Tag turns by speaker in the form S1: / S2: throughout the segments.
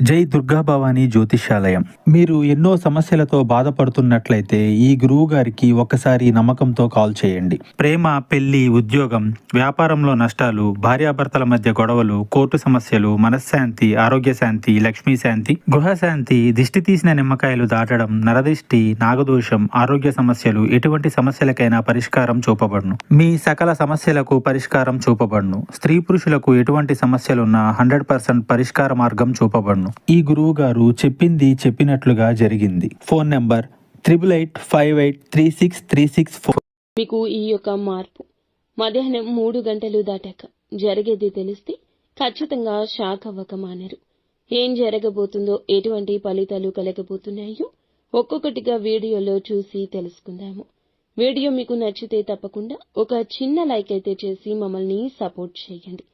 S1: జై దుర్గా భవానీ జ్యోతిష్యాలయం. మీరు ఎన్నో సమస్యలతో బాధపడుతున్నట్లయితే ఈ గురువు గారికి ఒకసారి నమ్మకంతో కాల్ చేయండి. ప్రేమ, పెళ్లి, ఉద్యోగం, వ్యాపారంలో నష్టాలు, భార్యాభర్తల మధ్య గొడవలు, కోర్టు సమస్యలు, మనశ్శాంతి, ఆరోగ్య శాంతి, లక్ష్మీ శాంతి, గృహశాంతి, దిష్టి తీసిన నిమ్మకాయలు దాటడం, నరదిష్టి, నాగదోషం, ఆరోగ్య సమస్యలు, ఎటువంటి సమస్యలకైనా పరిష్కారం చూపబడును. మీ సకల సమస్యలకు పరిష్కారం చూపబడును. స్త్రీ పురుషులకు ఎటువంటి సమస్యలున్నా 100% పరిష్కార మార్గం చూపబడును. ఈ గురువు గారు చెప్పింది చెప్పినట్లుగా జరిగింది. Phone number 8858363634.
S2: మీకు ఈ యొక్క మార్పు మధ్యాహ్నం 3 గంటలు దాటాక జరిగేది తెలిస్తే ఖచ్చితంగా షాక్ అవ్వక మానరు. ఏం జరగబోతుందో, ఎటువంటి ఫలితాలు కలగబోతున్నాయో ఒక్కొక్కటిగా వీడియోలో చూసి తెలుసుకుందాము. వీడియో మీకు నచ్చితే తప్పకుండా ఒక చిన్న లైక్ అయితే చేసి మమ్మల్ని సపోర్ట్ చేయండి.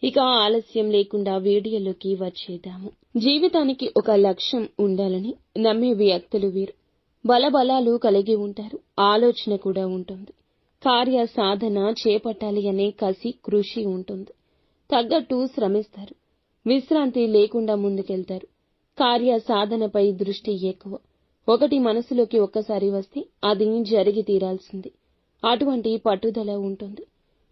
S2: ఇక ఆలస్యం లేకుండా వీడియోలోకి వచ్చేద్దాము. జీవితానికి ఒక లక్ష్యం ఉండాలని నమ్మే వ్యక్తులు వీరు. బలబలాలు కలిగి ఉంటారు. ఆలోచన కూడా ఉంటుంది. కార్య సాధన చేపట్టాలి అనే కసి, కృషి ఉంటుంది. తగ్గట్టు శ్రమిస్తారు. విశ్రాంతి లేకుండా ముందుకెళ్తారు. కార్య సాధనపై దృష్టి ఎక్కువ. ఒకటి మనసులోకి ఒక్కసారి వస్తే అది జరిగి తీరాల్సింది. అటువంటి పట్టుదల ఉంటుంది.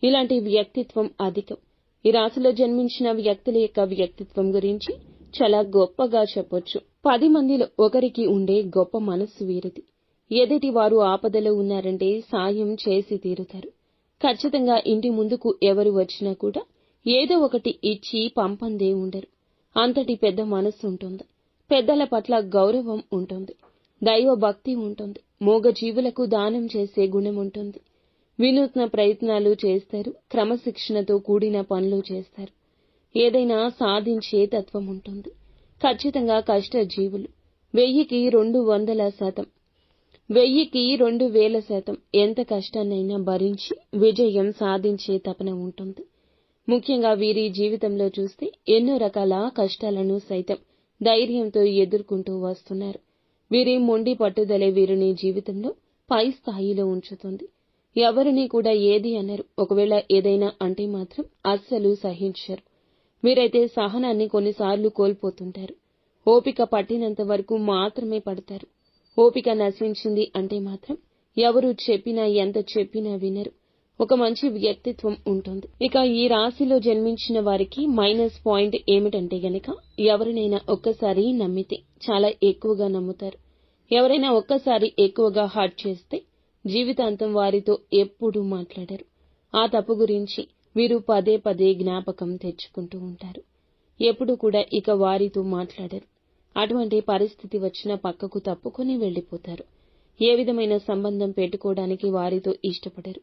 S2: ఇలాంటి వ్యక్తిత్వం అధికం. ఈ రాశిలో జన్మించిన వ్యక్తుల యొక్క వ్యక్తిత్వం గురించి చాలా గొప్పగా చెప్పొచ్చు. 10 మందిలో ఒకరికి ఉండే గొప్ప మనస్సు వీరిది. ఎదుటి వారు ఆపదలో ఉన్నారంటే సాయం చేసి తీరుతారు. ఖచ్చితంగా ఇంటి ముందుకు ఎవరు వచ్చినా కూడా ఏదో ఒకటి ఇచ్చి పంపందే ఉండరు. అంతటి పెద్ద మనస్సు ఉంటుంది. పెద్దల పట్ల గౌరవం ఉంటుంది. దైవ భక్తి ఉంటుంది. మూగజీవులకు దానం చేసే గుణం ఉంటుంది. వినూత్న ప్రయత్నాలు చేస్తారు. క్రమశిక్షణతో కూడిన పనులు చేస్తారు. ఏదైనా సాధించే తత్వం ఉంటుంది. ఖచ్చితంగా కష్టజీవులు. 1000కి 200%, 1000కి 2000% ఎంత కష్టాన్నైనా భరించి విజయం సాధించే తపన ఉంటుంది. ముఖ్యంగా వీరి జీవితంలో చూస్తే ఎన్నో రకాల కష్టాలను సైతం ధైర్యంతో ఎదుర్కొంటూ వస్తున్నారు. వీరి మొండి పట్టుదలే వీరిని జీవితంలో పై స్థాయిలో ఉంచుతుంది. ఎవరిని కూడా ఏది అనరు. ఒకవేళ ఏదైనా అంటే మాత్రం అస్సలు సహించరు. వీరైతే సహనాన్ని కొన్నిసార్లు కోల్పోతుంటారు. ఓపిక పట్టినంత వరకు మాత్రమే పడతారు. ఓపిక నశించింది అంటే మాత్రం ఎవరు చెప్పినా, ఎంత చెప్పినా వినరు. ఒక మంచి వ్యక్తిత్వం ఉంటుంది. ఇక ఈ రాశిలో జన్మించిన వారికి మైనస్ పాయింట్ ఏమిటంటే గనక, ఎవరినైనా ఒక్కసారి నమ్మితే చాలా ఎక్కువగా నమ్ముతారు. ఎవరైనా ఒక్కసారి ఎక్కువగా హర్ట్ చేస్తే జీవితాంతం వారితో ఎప్పుడూ మాట్లాడరు. ఆ తప్పు గురించి వీరు పదే పదే జ్ఞాపకం తెచ్చుకుంటూ ఉంటారు. ఎప్పుడు కూడా ఇక వారితో మాట్లాడరు. అటువంటి పరిస్థితి వచ్చినా పక్కకు తప్పుకొని వెళ్లిపోతారు. ఏ విధమైన సంబంధం పెట్టుకోవడానికి వారితో ఇష్టపడరు.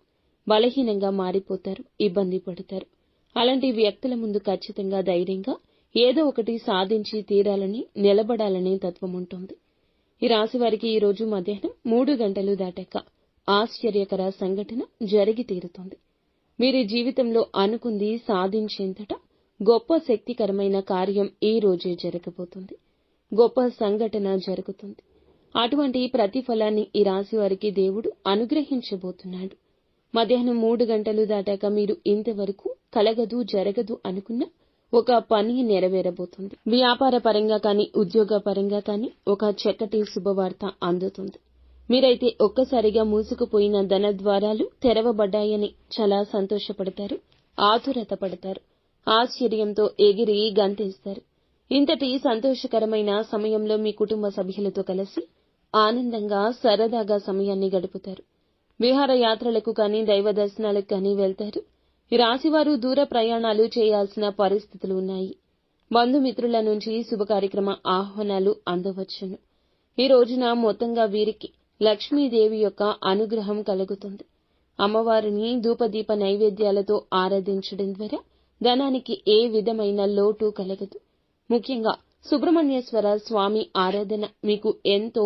S2: బలహీనంగా మారిపోతారు. ఇబ్బంది పడతారు. అలాంటి వ్యక్తుల ముందు ఖచ్చితంగా ధైర్యంగా ఏదో ఒకటి సాధించి తీరాలని, నిలబడాలనే తత్వం ఉంటుంది. ఈ రాశి వారికి ఈ రోజు మధ్యాహ్నం 3 గంటలు దాటాక ఆశ్చర్యకర సంఘటన జరిగి తీరుతుంది. వీరి జీవితంలో అనుకుంది సాధించేంతట గొప్ప శక్తికరమైన కార్యం ఈ రోజే జరగబోతుంది. గొప్ప సంఘటన జరుగుతుంది. అటువంటి ప్రతిఫలాన్ని ఈ రాశి వారికి దేవుడు అనుగ్రహించబోతున్నాడు. మధ్యాహ్నం 3 గంటలు దాటాక మీరు ఇంతవరకు కలగదు, జరగదు అనుకున్న ఒక పని నెరవేరబోతుంది. వ్యాపార పరంగా కానీ, ఉద్యోగ పరంగా కానీ ఒక చక్కటి శుభవార్త అందుతుంది. మీరైతే ఒక్కసారిగా మూసుకుపోయిన ధన ద్వారాలు తెరవబడ్డాయని చాలా సంతోషపడతారు. ఆతురత పడతారు. ఆశ్చర్యంతో ఎగిరి గంతేస్తారు. ఇంతటి సంతోషకరమైన సమయంలో మీ కుటుంబ సభ్యులతో కలిసి ఆనందంగా, సరదాగా సమయాన్ని గడుపుతారు. విహారయాత్రలకు కానీ, దైవ దర్శనాలకు కానీ వెళ్తారు. ఈ రాశివారు దూర ప్రయాణాలు చేయాల్సిన పరిస్థితులు ఉన్నాయి. బంధుమిత్రుల నుంచి శుభ కార్యక్రమ ఆహ్వానాలు అందవచ్చును. ఈ రోజున మొత్తంగా వీరికి లక్ష్మీదేవి యొక్క అనుగ్రహం కలుగుతుంది. అమ్మవారిని ధూపదీప నైవేద్యాలతో ఆరాధించడం ద్వారా ధనానికి ఏ విధమైన లోటు కలగదు. ముఖ్యంగా సుబ్రహ్మణ్యేశ్వర స్వామి ఆరాధన మీకు ఎంతో